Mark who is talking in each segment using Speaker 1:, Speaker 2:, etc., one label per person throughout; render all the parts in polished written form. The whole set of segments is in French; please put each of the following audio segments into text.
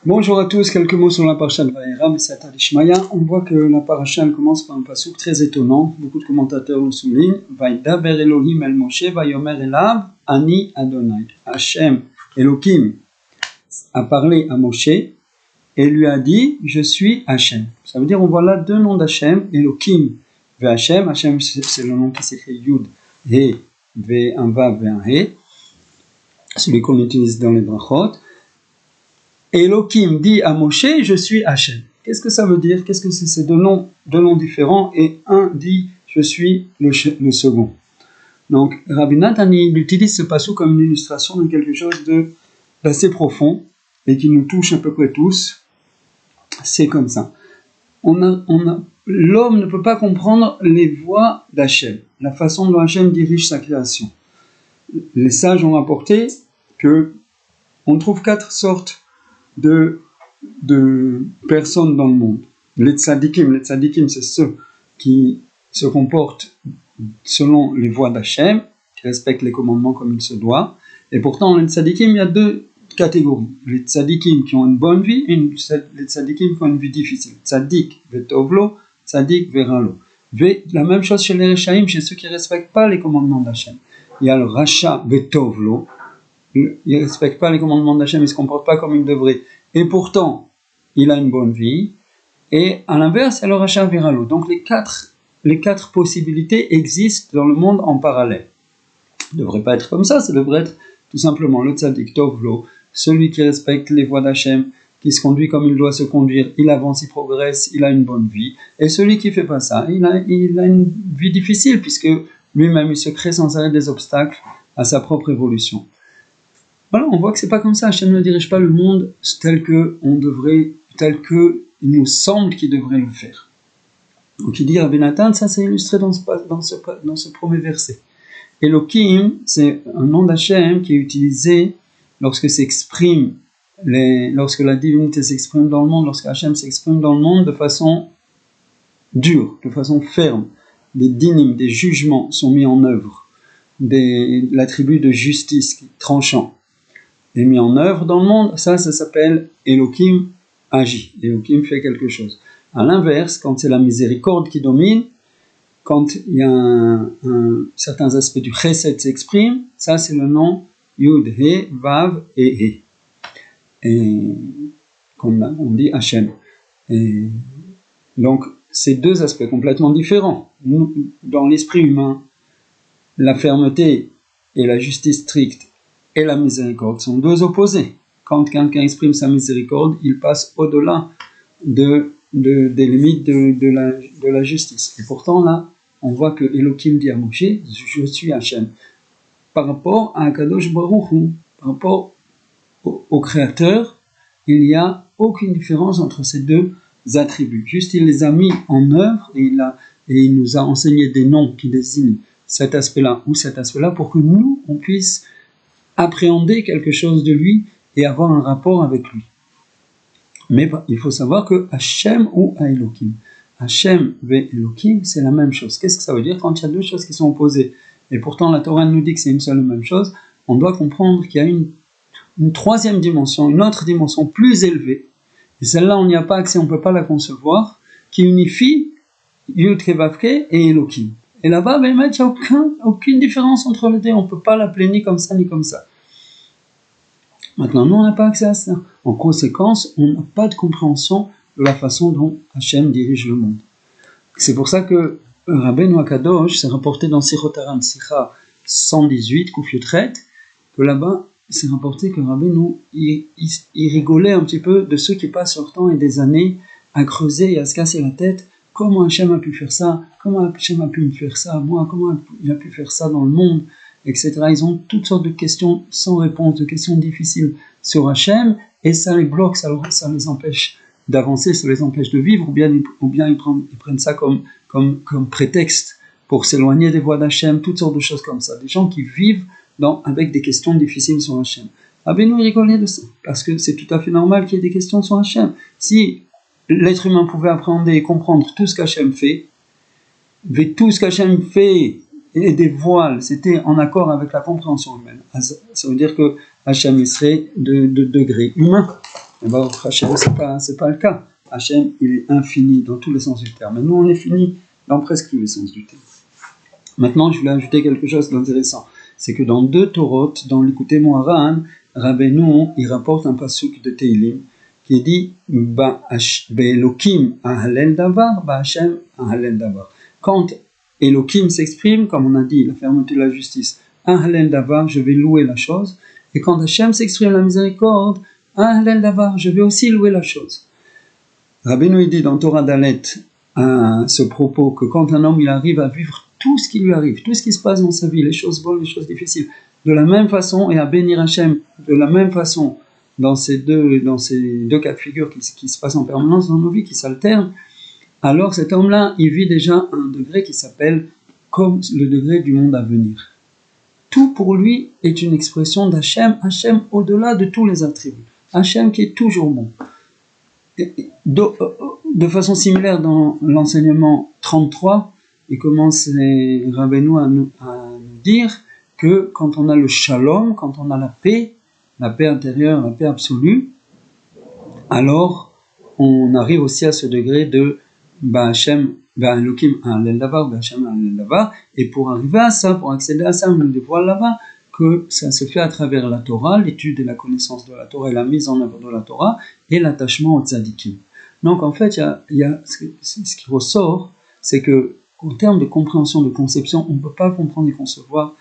Speaker 1: Bonjour à tous, quelques mots sur la paracha de Vayera, B'Siyata Dishmaya. On voit que la paracha commence par un pasuk très étonnant, beaucoup de commentateurs le soulignent. Vaydaber Elohim el Moshe, Vayomer elav, Ani Adonai. Hachem, Elohim, a parlé à Moshe et lui a dit, je suis Hachem. Ça veut dire, on voit là deux noms d'Hachem, Elohim ve Hachem. Hachem, c'est le nom qui s'écrit Yud, He, ve un Vav, ve un He, celui qu'on utilise dans les brachot. Elohim dit à Moshe, je suis Hachem. Qu'est-ce que ça veut dire? Qu'est-ce que c'est ces deux noms différents? Et un dit, je suis le second. Donc, Rabbi Nathan, il utilise ce passage comme une illustration de quelque chose d'assez profond et qui nous touche à peu près tous. C'est comme ça. L'homme ne peut pas comprendre les voies d'Hachem, la façon dont Hachem dirige sa création. Les sages ont rapporté que on trouve 4 sortes de personnes dans le monde. Les tzadikim, c'est ceux qui se comportent selon les voies d'Hachem, qui respectent les commandements comme il se doit. Et pourtant, les tzadikim, il y a 2 catégories. Les tzadikim qui ont une bonne vie et les tzadikim qui ont une vie difficile. Tzadik vetovlo, tzadik veralo. La même chose chez les rechaim, chez ceux qui ne respectent pas les commandements d'Hachem. Il y a le racha vetovlo. Il ne respecte pas les commandements d'Hachem, il ne se comporte pas comme il devrait. Et pourtant, il a une bonne vie. Et à l'inverse, il y a le rachat viralo. Donc les quatre possibilités existent dans le monde en parallèle. Ça ne devrait pas être comme ça devrait être tout simplement le tzadik tovlo, celui qui respecte les voies d'Hachem, qui se conduit comme il doit se conduire, il avance, il progresse, il a une bonne vie. Et celui qui ne fait pas ça, il a une vie difficile, puisque lui-même il se crée sans arrêt des obstacles à sa propre évolution. Voilà, on voit que c'est pas comme ça. Hachem ne dirige pas le monde tel que il nous semble qu'il devrait le faire. Donc il dit à Rabbi Nathan, ça c'est illustré dans ce premier verset. Elohim, c'est un nom d'Hachem qui est utilisé lorsque la divinité s'exprime dans le monde, lorsque Hachem s'exprime dans le monde de façon dure, de façon ferme. Des dinim, des jugements sont mis en œuvre, l'attribut de justice tranchant est mis en œuvre dans le monde, ça s'appelle Elohim agit. Elohim fait quelque chose. À l'inverse, quand c'est la miséricorde qui domine, quand il y a certains aspects du chesed s'expriment, ça c'est le nom Yud, He, Vav et He. Et comme on dit Hachem. Et donc, c'est 2 aspects complètement différents. Dans l'esprit humain, la fermeté et la justice stricte et la miséricorde sont 2 opposés. Quand quelqu'un exprime sa miséricorde, il passe au-delà des limites de la justice. Et pourtant, là, on voit que Elohim dit à Moshe, je suis Hachem. Par rapport à Akadosh Baruch Hu, par rapport au Créateur, il n'y a aucune différence entre ces 2 attributs. Juste, il les a mis en œuvre et il nous a enseigné des noms qui désignent cet aspect-là ou cet aspect-là pour que nous, on puisse appréhender quelque chose de lui et avoir un rapport avec lui. Mais il faut savoir que Hachem ou Elohim, Hachem ve Elohim, c'est la même chose. Qu'est-ce que ça veut dire quand il y a 2 choses qui sont opposées? Et pourtant la Torah nous dit que c'est une seule et même chose. On doit comprendre qu'il y a une 3e dimension, une autre dimension plus élevée. Et celle-là, on n'y a pas accès, on ne peut pas la concevoir, qui unifie Yud Kevavke et Elohim. Et là-bas, il n'y a aucune différence entre les 2. On ne peut pas l'appeler ni comme ça, ni comme ça. Maintenant, nous, on n'a pas accès à ça. En conséquence, on n'a pas de compréhension de la façon dont Hachem dirige le monde. C'est pour ça que Rabbeinu Akadosh s'est rapporté dans Sichot Haran, Sicha 118, Kuf Yotret, que là-bas, c'est rapporté que Rabbeinu, il rigolait un petit peu de ceux qui passent leur temps et des années à creuser et à se casser la tête. Comment Hachem a pu faire ça? Comment Hachem a pu me faire ça? Moi, comment il a pu faire ça dans le monde? Etc. Ils ont toutes sortes de questions sans réponse, de questions difficiles sur Hachem, et ça les bloque, ça les empêche d'avancer, ça les empêche de vivre, ou bien ils prennent ça comme prétexte pour s'éloigner des voies d'Hachem, toutes sortes de choses comme ça. Des gens qui vivent avec des questions difficiles sur Hachem. Rabbeinu rigolait de ça, parce que c'est tout à fait normal qu'il y ait des questions sur Hachem. Si l'être humain pouvait appréhender et comprendre tout ce qu'Hachem fait, tout ce qu'Hachem fait et des voiles, c'était en accord avec la compréhension humaine. Ça veut dire que Hachem serait de degré humain. Et Baruch Hashem, c'est pas le cas. Hashem, il est infini dans tous les sens du terme. Et nous, on est fini dans presque tous les sens du terme. Maintenant, je voulais ajouter quelque chose d'intéressant. C'est que dans 2 Torot, dans l'Écouté Moharan, Rabbeinu, il rapporte un pasuk de Teilim qui dit Be'elokim ahalel davar, Ba'Hashem ahalel davar. Quand Elokim s'exprime, comme on a dit, la fermeté de la justice, ahalel davar, je vais louer la chose. Et quand Hashem s'exprime la miséricorde, ahalel davar, je vais aussi louer la chose. Rabbeinu dit dans Torah Dalet à ce propos que quand un homme il arrive à vivre tout ce qui lui arrive, tout ce qui se passe dans sa vie, les choses bonnes, les choses difficiles, de la même façon, et à bénir Hashem de la même façon, dans ces deux cas de figure qui se passent en permanence dans nos vies, qui s'alternent, alors cet homme-là, il vit déjà un degré qui s'appelle comme le degré du monde à venir. Tout pour lui est une expression d'Hachem, Hachem au-delà de tous les attributs, Hachem qui est toujours bon. De façon similaire dans l'enseignement 33, il commence Rabbeinu à nous dire que quand on a le shalom, quand on a la paix intérieure, la paix absolue, alors on arrive aussi à ce degré de Ba'Hashem, Ba'Elokim Ahalel Davar, Ba'Hashem Ahalel Davar, et pour arriver à ça, pour accéder à ça, on nous dévoile là-bas que ça se fait à travers la Torah, l'étude et la connaissance de la Torah et la mise en œuvre de la Torah et l'attachement aux tzadikim. Donc en fait, il y a ce qui ressort, c'est que en termes de compréhension, de conception, on ne peut pas comprendre et concevoir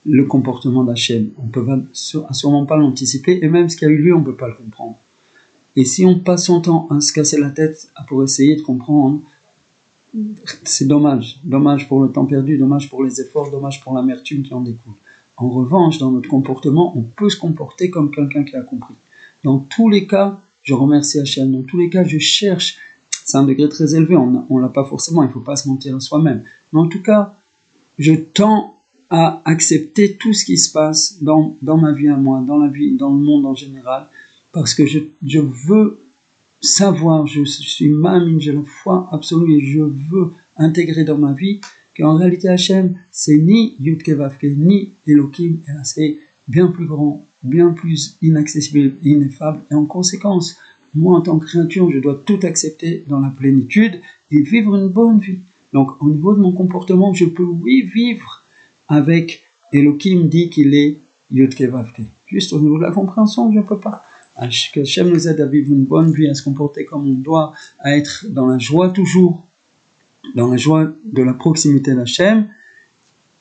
Speaker 1: le comportement d'Hachem. On ne peut sûrement pas l'anticiper, et même ce qui a eu lieu, on ne peut pas le comprendre. Et si on passe son temps à se casser la tête pour essayer de comprendre, c'est dommage. Dommage pour le temps perdu, dommage pour les efforts, dommage pour l'amertume qui en découle. En revanche, dans notre comportement, on peut se comporter comme quelqu'un qui a compris. Dans tous les cas, je remercie Hachem. Dans tous les cas, je cherche. C'est un degré très élevé, on ne l'a pas forcément, il ne faut pas se mentir à soi-même. Mais en tout cas, je tends à accepter tout ce qui se passe dans ma vie à moi, dans la vie, dans le monde en général, parce que je veux savoir, je suis mamine, j'ai la foi absolue et je veux intégrer dans ma vie qu'en réalité Hachem, c'est ni Yud Kei Vav Kei, ni Elokim, c'est bien plus grand, bien plus inaccessible, ineffable, et en conséquence, moi, en tant que créature, je dois tout accepter dans la plénitude et vivre une bonne vie. Donc, au niveau de mon comportement, je peux, oui, vivre avec Elokim dit qu'il est Yud Kei Vav Kei. Juste au niveau de la compréhension, je ne peux pas. Que Hachem nous aide à vivre une bonne vie, à se comporter comme on doit, à être dans la joie toujours, dans la joie de la proximité d'Hachem,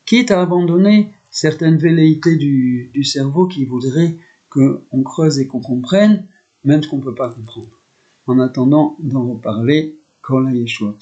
Speaker 1: quitte à abandonner certaines velléités du cerveau qui voudraient qu'on creuse et qu'on comprenne, même ce qu'on ne peut pas comprendre. En attendant d'en reparler, Kol HaYeshuot.